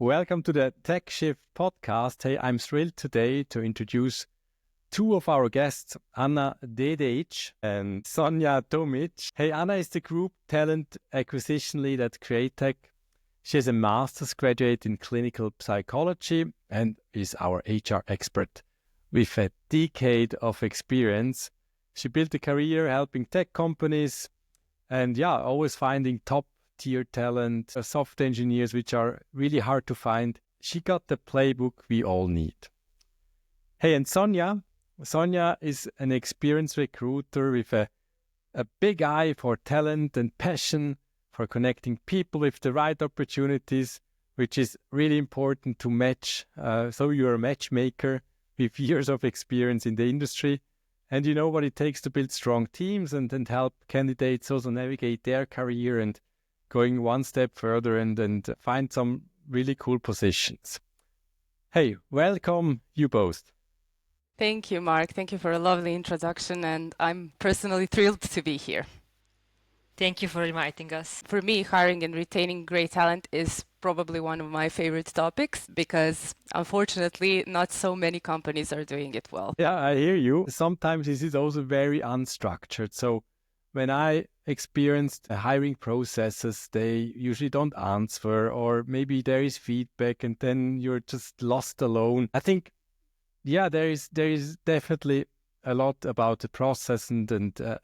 Welcome to the TEQ Shift podcast. Hey, I'm thrilled today to introduce two of our guests, Anna Dedeic and Sonja Tomic. Hey, Anna is the Group Talent Acquisition Lead at CREATEQ. She is a master's graduate in clinical psychology and is our HR expert. With a decade of experience, she built a career helping tech companies and always finding top-tier talent, software engineers, which are really hard to find. She got the playbook we all need. Hey, and Sonja is an experienced recruiter with a big eye for talent and passion for connecting people with the right opportunities, which is really important to match. So you're a matchmaker with years of experience in the industry, and you know what it takes to build strong teams and help candidates also navigate their career and going one step further and find some really cool positions. Hey, welcome you both. Thank you, Marc. Thank you for a lovely introduction, and I'm personally thrilled to be here. Thank you for inviting us. For me, hiring and retaining great talent is probably one of my favorite topics because, unfortunately, not so many companies are doing it well. Yeah, I hear you. Sometimes this is also very unstructured. So when I experienced hiring processes, they usually don't answer, or maybe there is feedback and then you're just lost alone. I think, there is definitely a lot about the process and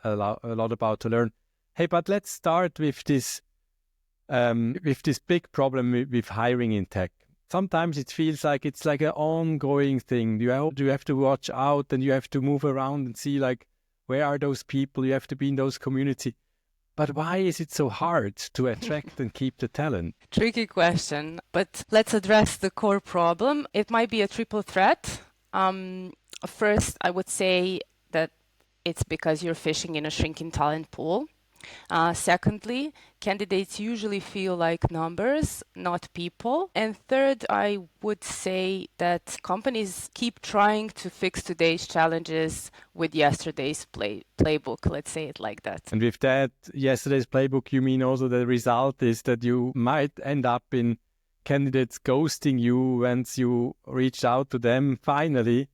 a lot about to learn. Hey, but let's start with this big problem with hiring in tech. Sometimes it feels like it's like an ongoing thing. You have to watch out and you have to move around and see like where are those people. You have to be in those community. But why is it so hard to attract and keep the talent? Tricky question, but let's address the core problem. It might be a triple threat. First, I would say that it's because you're fishing in a shrinking talent pool. Secondly, candidates usually feel like numbers, not people. And third, I would say that companies keep trying to fix today's challenges with yesterday's playbook, let's say it like that. And with that, yesterday's playbook, you mean also the result is that you might end up in candidates ghosting you once you reached out to them finally,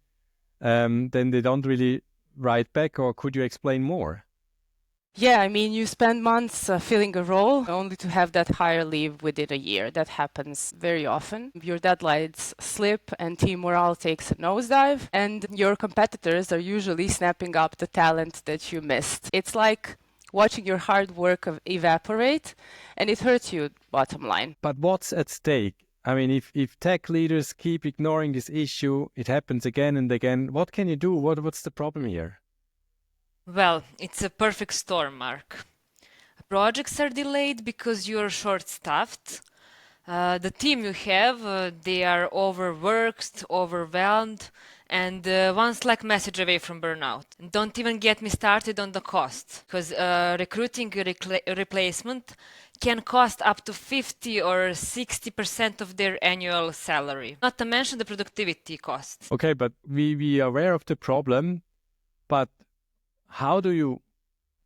then they don't really write back, or could you explain more? Yeah, I mean, you spend months filling a role only to have that hire leave within a year. That happens very often. Your deadlines slip and team morale takes a nosedive, and your competitors are usually snapping up the talent that you missed. It's like watching your hard work evaporate, and it hurts you, bottom line. But what's at stake? I mean, if tech leaders keep ignoring this issue, it happens again and again. What can you do? What's the problem here? Well, it's a perfect storm, Marc. Projects are delayed because you're short-staffed. The team you have, they are overworked, overwhelmed, and one Slack message away from burnout. Don't even get me started on the cost, because recruiting a replacement can cost up to 50 or 60% of their annual salary. Not to mention the productivity costs. Okay, but we are aware of the problem, but how do you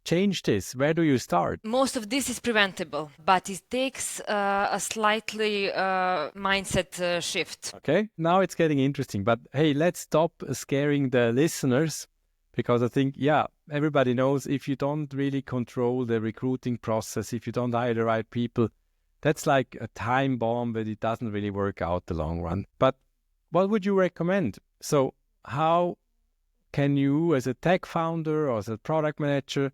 change this? Where do you start? Most of this is preventable, but it takes a slightly mindset shift. Okay, now it's getting interesting. But hey, let's stop scaring the listeners, because I think, everybody knows if you don't really control the recruiting process, if you don't hire the right people, that's like a time bomb, but it doesn't really work out the long run. But what would you recommend? So how can you, as a tech founder or as a product manager,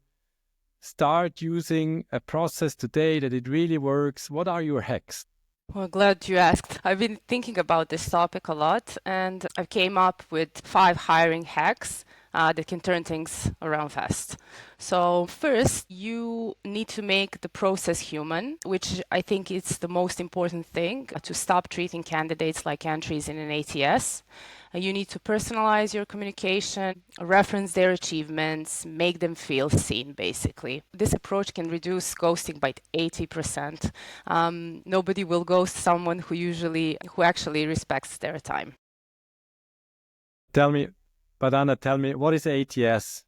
start using a process today that it really works? What are your hacks? Well, glad you asked. I've been thinking about this topic a lot, and I came up with 5 hiring hacks that can turn things around fast. So first, you need to make the process human, which I think is the most important thing, to stop treating candidates like entries in an ATS. You need to personalize your communication, reference their achievements, make them feel seen, basically. This approach can reduce ghosting by 80%. Nobody will ghost someone who actually respects their time. Anna, tell me, what is ATS?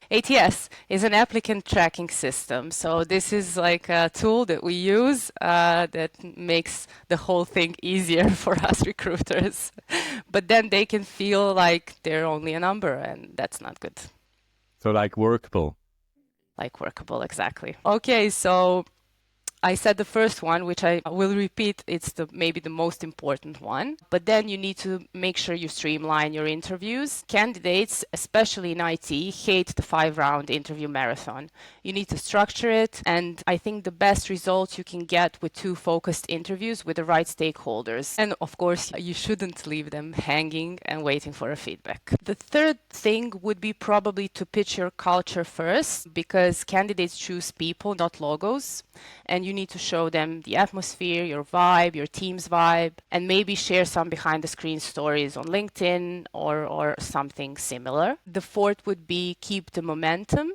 ATS is an applicant tracking system. So this is like a tool that we use that makes the whole thing easier for us recruiters. But then they can feel like they're only a number, and that's not good. So like workable. Like workable, exactly. Okay, so I said the first one, which I will repeat, it's maybe the most important one. But then you need to make sure you streamline your interviews. Candidates, especially in IT, hate the 5-round interview marathon. You need to structure it, and I think the best results you can get with 2 focused interviews with the right stakeholders. And of course, you shouldn't leave them hanging and waiting for a feedback. The third thing would be probably to pitch your culture first, because candidates choose people, not logos. And you need to show them the atmosphere, your vibe, your team's vibe, and maybe share some behind the screen stories on LinkedIn or something similar. The fourth would be keep the momentum.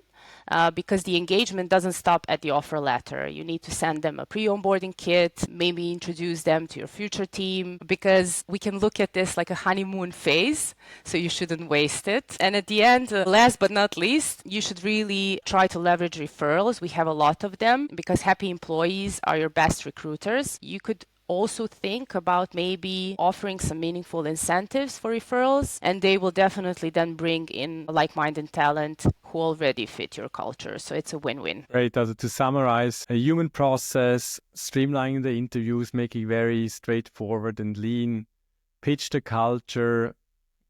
Because the engagement doesn't stop at the offer letter. You need to send them a pre-onboarding kit, maybe introduce them to your future team, because we can look at this like a honeymoon phase, so you shouldn't waste it. And at the end, last but not least, you should really try to leverage referrals. We have a lot of them because happy employees are your best recruiters. You could also think about maybe offering some meaningful incentives for referrals, and they will definitely then bring in like-minded talent who already fit your culture. So it's a win-win. Great. Also to summarize, a human process, streamlining the interviews, making very straightforward and lean, pitch the culture,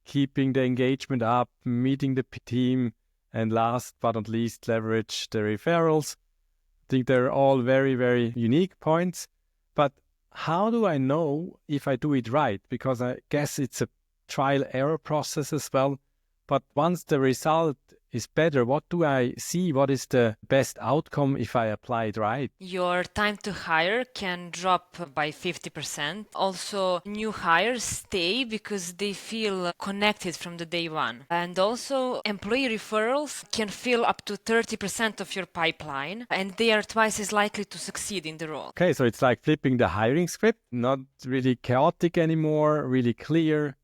keeping the engagement up, meeting the team, and last but not least, leverage the referrals. I think they're all very, very unique points. But how do I know if I do it right? Because I guess it's a trial error process as well. But once the result is better, what do I see? What is the best outcome if I apply it right? Your time to hire can drop by 50%. Also, new hires stay because they feel connected from the day one. And also, employee referrals can fill up to 30% of your pipeline, and they are twice as likely to succeed in the role. Okay, so it's like flipping the hiring script, not really chaotic anymore, really clear.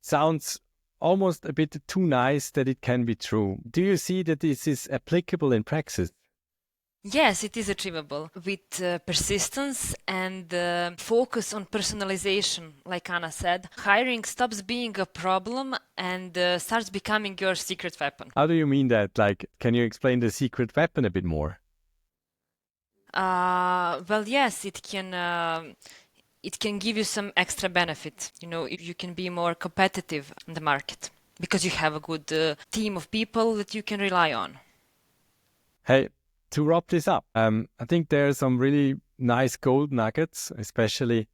Sounds almost a bit too nice that it can be true. Do you see that this is applicable in practice? Yes, it is achievable with persistence and focus on personalization. Like Anna said, hiring stops being a problem and starts becoming your secret weapon. How do you mean that? Like, can you explain the secret weapon a bit more? Well, yes, it can give you some extra benefit. You know, you can be more competitive in the market because you have a good team of people that you can rely on. Hey, to wrap this up, I think there are some really nice gold nuggets, especially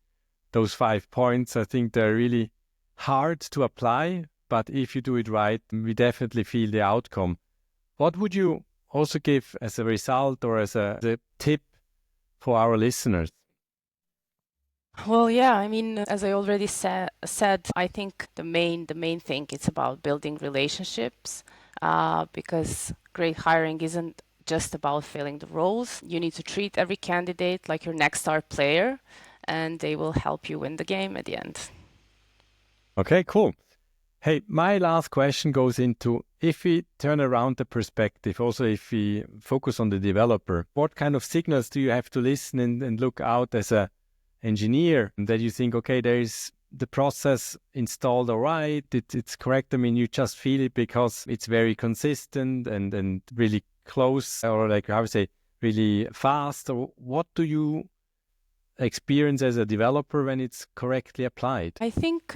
those 5 points. I think they're really hard to apply, but if you do it right, we definitely feel the outcome. What would you also give as a result or as a tip for our listeners? Well, yeah, I mean, as I already said, I think the main thing is about building relationships, because great hiring isn't just about filling the roles. You need to treat every candidate like your next star player, and they will help you win the game at the end. Okay, cool. Hey, my last question goes into, if we turn around the perspective, also if we focus on the developer, what kind of signals do you have to listen and look out as a engineer that you think, okay, there is the process installed all right, it's correct? I mean, you just feel it because it's very consistent and really close, or like how to say, really fast. Or what do you experience as a developer when it's correctly applied? I think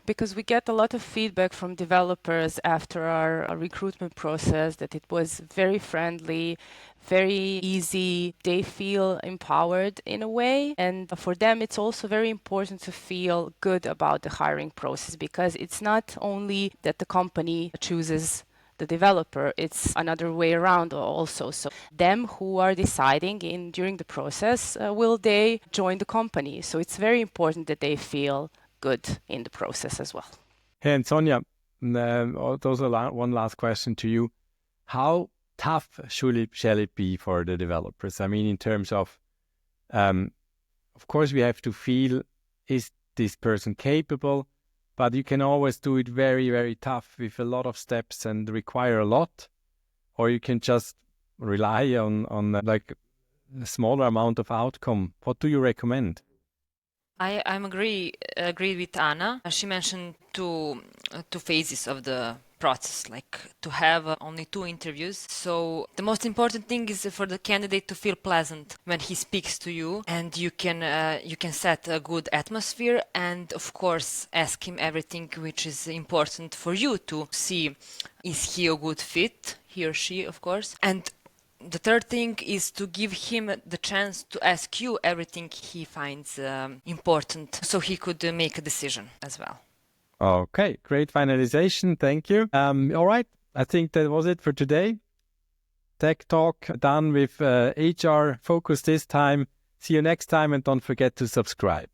because we get a lot of feedback from developers after our recruitment process that it was very friendly, very easy. They feel empowered in a way. And for them, it's also very important to feel good about the hiring process, because it's not only that the company chooses the developer, it's another way around also. So them who are deciding during the process, will they join the company? So it's very important that they feel good in the process as well. Hey, and Sonja, one last question to you. How tough shall it be for the developers? I mean, in terms of course, we have to feel, is this person capable? But you can always do it very, very tough with a lot of steps and require a lot. or you can just rely on like a smaller amount of outcome. What do you recommend? I'm agree with Anna. She mentioned two phases of the process, like to have only 2 interviews. So the most important thing is for the candidate to feel pleasant when he speaks to you, and you can set a good atmosphere, and of course ask him everything which is important for you to see, is he a good fit, he or she, of course. And the third thing is to give him the chance to ask you everything he finds important, so he could make a decision as well. Okay, great finalization. Thank you. All right, I think that was it for today. Tech Talk done with HR focus this time. See you next time, and don't forget to subscribe.